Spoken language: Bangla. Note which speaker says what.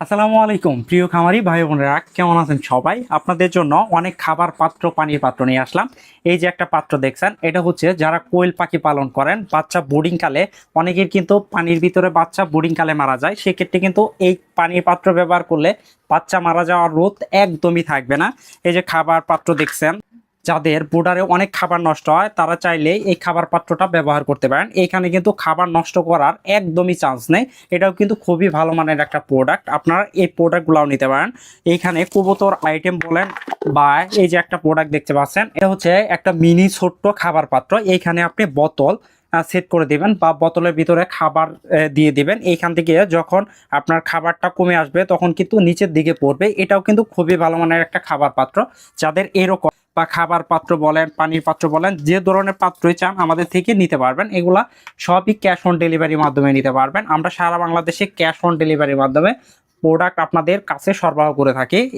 Speaker 1: আসসালামু আলাইকুম প্রিয় খামারি ভাই বোনেরা, কেমন আছেন সবাই? আপনাদের জন্য অনেক খাবার পাত্র, পানির পাত্র নিয়ে আসলাম। এই যে একটা পাত্র দেখছেন, এটা হচ্ছে যারা কোয়েল পাখি পালন করেন, বাচ্চা বোর্ডিং কালে অনেকের কিন্তু পানির ভিতরে বাচ্চা বোর্ডিং কালে মারা যায়। সেক্ষেত্রে কিন্তু এই পানির পাত্র ব্যবহার করলে বাচ্চা মারা যাওয়ার রোধ একদমই থাকবে না। এই যে খাবার পাত্র দেখছেন, যাদের বোর্ডারে অনেক খাবার নষ্ট হয় তারা চাইলে এই খাবার পাত্রটা ব্যবহার করতে পারেন। এখানে কিন্তু খাবার নষ্ট করার একদমই চান্স নেই। এটাও কিন্তু খুবই ভালো মানের একটা প্রোডাক্ট, আপনারা এই প্রোডাক্টগুলোও নিতে পারেন। এইখানে কবুতর আইটেম বলেন বা এই যে একটা প্রোডাক্ট দেখতে পাচ্ছেন, এটা হচ্ছে একটা মিনি ছোট্ট খাবার পাত্র। এইখানে আপনি বোতল সেট করে দিবেন বা বোতলের ভিতরে খাবার দিয়ে দিবেন। এইখান থেকে যখন আপনার খাবারটা কমে আসবে তখন কিন্তু নিচের দিকে পড়বে। এটাও কিন্তু খুবই ভালো মানের একটা খাবার পাত্র। যাদের এরকম বা খাবার পাত্র বলেন, পানির পাত্র বলেন, যে ধরনের পাত্রই চান আমাদের থেকে নিতে পারবেন। এগুলা সবই ক্যাশ অন ডেলিভারির মাধ্যমে নিতে পারবেন। আমরা সারা বাংলাদেশে ক্যাশ অন ডেলিভারির মাধ্যমে প্রোডাক্ট আপনাদের কাছে সরবরাহ করে থাকি।